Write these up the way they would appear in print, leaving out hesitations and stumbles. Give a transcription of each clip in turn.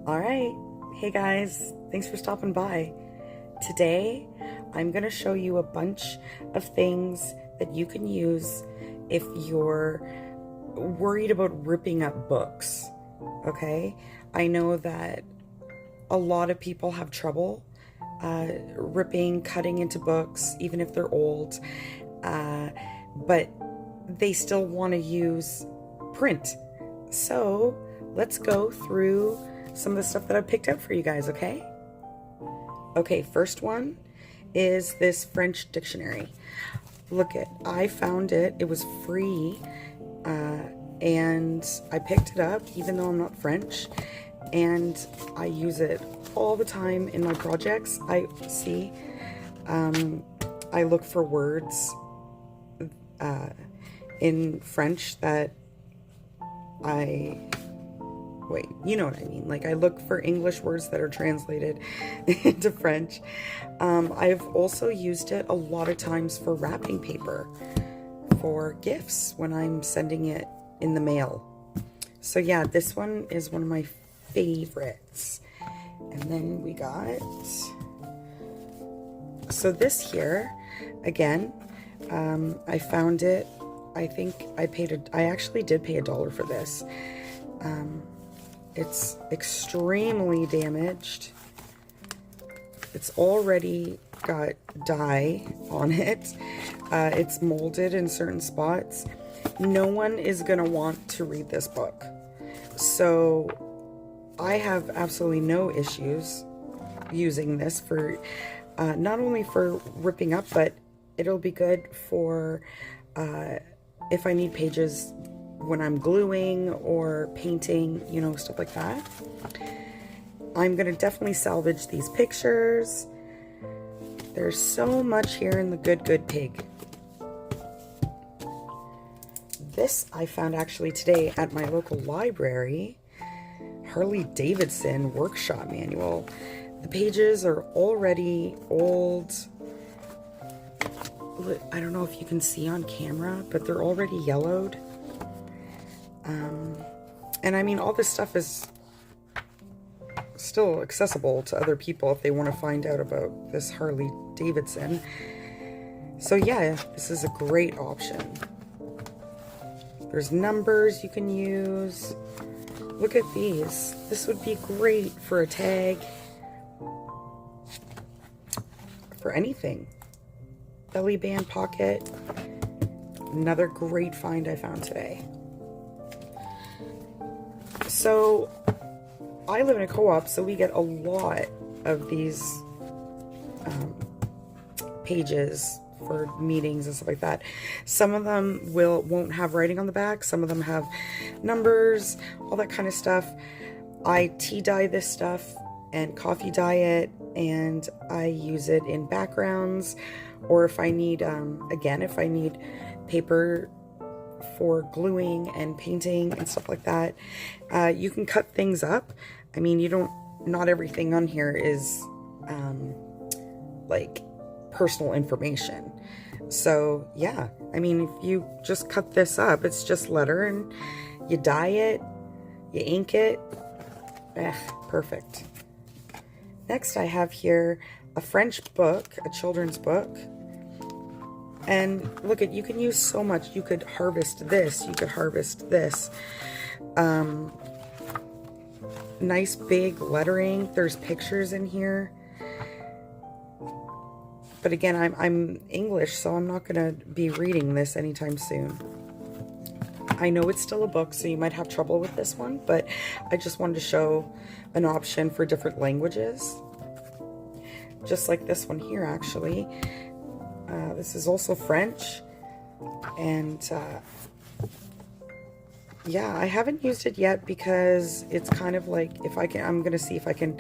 All right. Hey guys, thanks for stopping by. Today, I'm going to show you a bunch of things that you can use if you're worried about ripping up books. Okay? I know that a lot of people have trouble ripping, cutting into books, even if they're old, but they still want to use print. So let's go through some of the stuff that I picked out for you guys, okay? Okay, first one is this French dictionary. Look it, I found it. It was free, and I picked it up even though I'm not French, and I use it all the time in my projects. I look for words in French that you know what I mean. Like, I look for English words that are translated into French. I've also used it a lot of times for wrapping paper for gifts when I'm sending it in the mail. So yeah, this one is one of my favorites. And then we got, so this here, again, I found it. I think I actually did pay $1 for this. It's extremely damaged. It's already got dye on it. It's molded in certain spots. No one is gonna want to read this book. So I have absolutely no issues using this for, not only for ripping up, but it'll be good for if I need pages when I'm gluing or painting, you know, stuff like that. I'm gonna definitely salvage these pictures. There's so much here in the Good Pig. This I found actually today at my local library. Harley-Davidson workshop manual. The pages are already old. I don't know if you can see on camera, but they're already yellowed. And I mean, all this stuff is still accessible to other people if they want to find out about this Harley-Davidson. So yeah, this is a great option. There's numbers you can use. Look at these. This would be great for a tag. For anything. Belly band pocket. Another great find I found today. So, I live in a co-op, so we get a lot of these pages for meetings and stuff like that. Some of them won't have writing on the back. Some of them have numbers, all that kind of stuff. I tea dye this stuff and coffee dye it, and I use it in backgrounds, or if I need, again, if I need paper for gluing and painting and stuff like that. You can cut things up. I mean, not everything on here is like personal information. So yeah, I mean, if you just cut this up, it's just letter, and you dye it, you ink it. Perfect. Next I have here a French book, a children's book. And look you can use so much. You could harvest this, you could harvest this. Nice big lettering. There's pictures in here. But again, I'm English, so I'm not gonna be reading this anytime soon. I know it's still a book, so you might have trouble with this one, but I just wanted to show an option for different languages. Just like this one here, actually. This is also French, and yeah, I haven't used it yet because it's kind of like, I'm gonna see if I can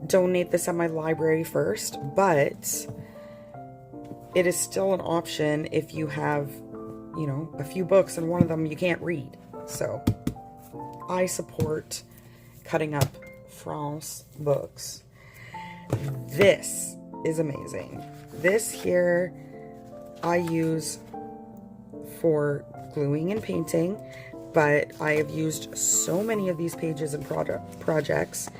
donate this at my library first, but it is still an option if you have, you know, a few books and one of them you can't read. So I support cutting up France books. This is amazing. This here I use for gluing and painting, but I have used so many of these pages and projects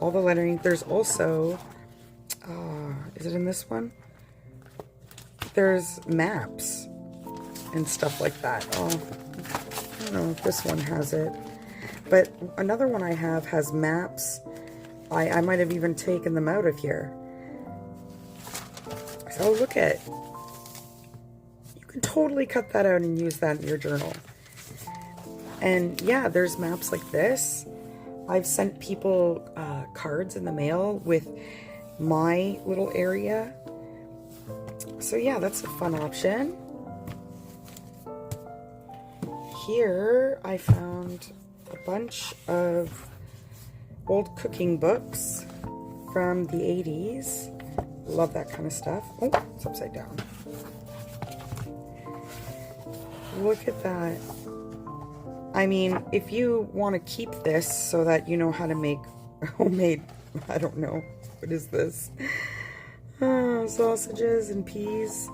all the lettering. There's also, is it in this one? There's maps and stuff like that. Oh, I don't know if this one has it. But another one I have has maps. I might have even taken them out of here. So look at, you can totally cut that out and use that in your journal. And yeah, there's maps like this. I've sent people cards in the mail with my little area. So yeah, that's a fun option. Here I found a bunch of old cooking books from the 80s. Love that kind of stuff. Oh, it's upside down. Look at that. I mean, if you want to keep this so that you know how to make homemade, I don't know, what is this? Sausages and peas.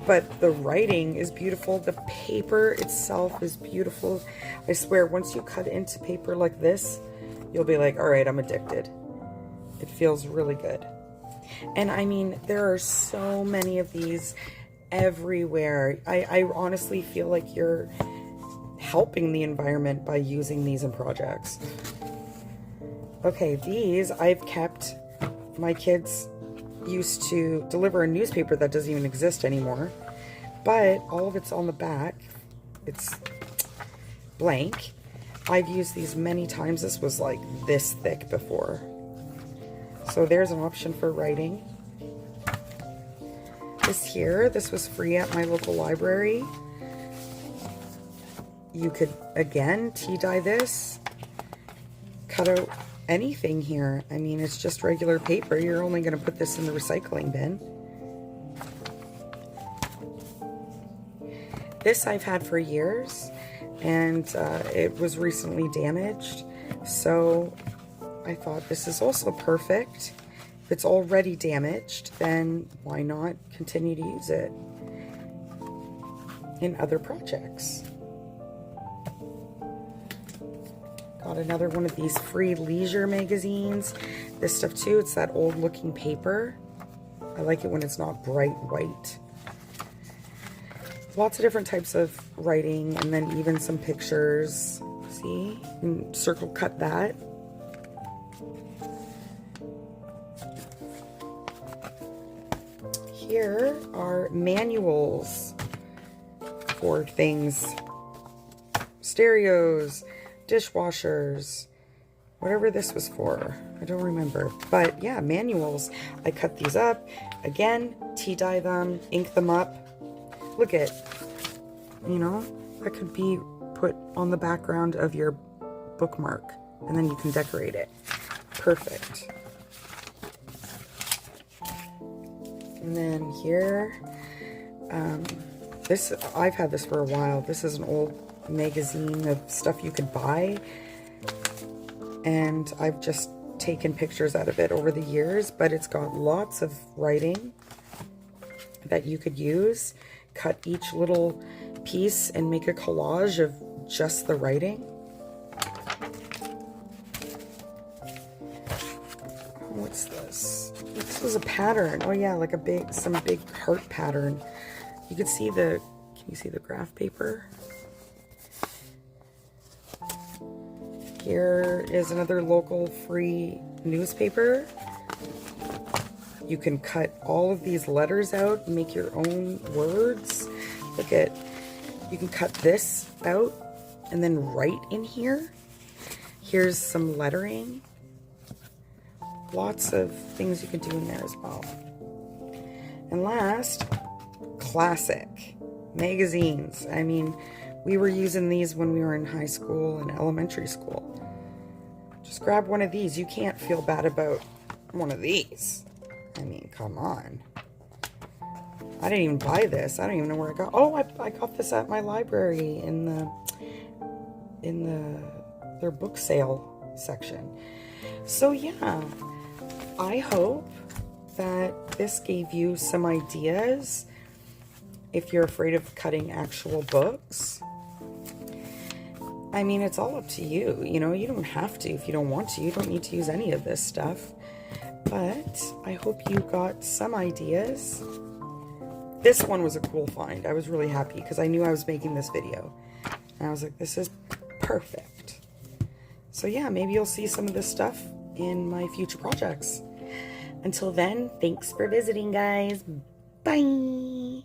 But the writing is beautiful. The paper itself is beautiful. I swear, once you cut into paper like this, you'll be like, all right, I'm addicted. It feels really good. And I mean, there are so many of these everywhere. I honestly feel like you're helping the environment by using these in projects. Okay, these I've kept. My kids used to deliver a newspaper that doesn't even exist anymore, but all of it's on the back. It's blank. I've used these many times. This was like this thick before. So there's an option for writing. This was free at my local library. You could, again, tea dye this, cut out anything here. I mean, it's just regular paper. You're only going to put this in the recycling bin. This I've had for years, and it was recently damaged. So I thought this is also perfect. If it's already damaged, then why not continue to use it in other projects? Got another one of these free leisure magazines. This stuff too, it's that old looking paper. I like it when it's not bright white. Lots of different types of writing, and then even some pictures. See, you can circle cut that. Here are manuals for things, stereos, dishwashers, whatever this was for. I don't remember. But yeah, manuals. I cut these up. Again, tea dye them, ink them up. Look at, you know, that could be put on the background of your bookmark, and then you can decorate it. Perfect. And then here, I've had this for a while. This is an old magazine of stuff you could buy, and I've just taken pictures out of it over the years, but it's got lots of writing that you could use. Cut each little piece and make a collage of just the writing. What's this? This was a pattern. Oh yeah, like some big heart pattern. You could see can you see the graph paper? Here is another local free newspaper. You can cut all of these letters out and make your own words. Look at, you can cut this out and then write in here. Here's some lettering. Lots of things you can do in there as well. And last, classic magazines. I mean, we were using these when we were in high school and elementary school. Just grab one of these. You can't feel bad about one of these. I mean, come on. I didn't even buy this. I don't even know where I got. Oh, I got this at my library in their book sale section. So yeah, I hope that this gave you some ideas if you're afraid of cutting actual books. I mean, it's all up to you. You know, you don't have to. If you don't want to, you don't need to use any of this stuff. But I hope you got some ideas. This one was a cool find. I was really happy because I knew I was making this video. And I was like, this is perfect. So yeah, maybe you'll see some of this stuff in my future projects. Until then, thanks for visiting, guys. Bye!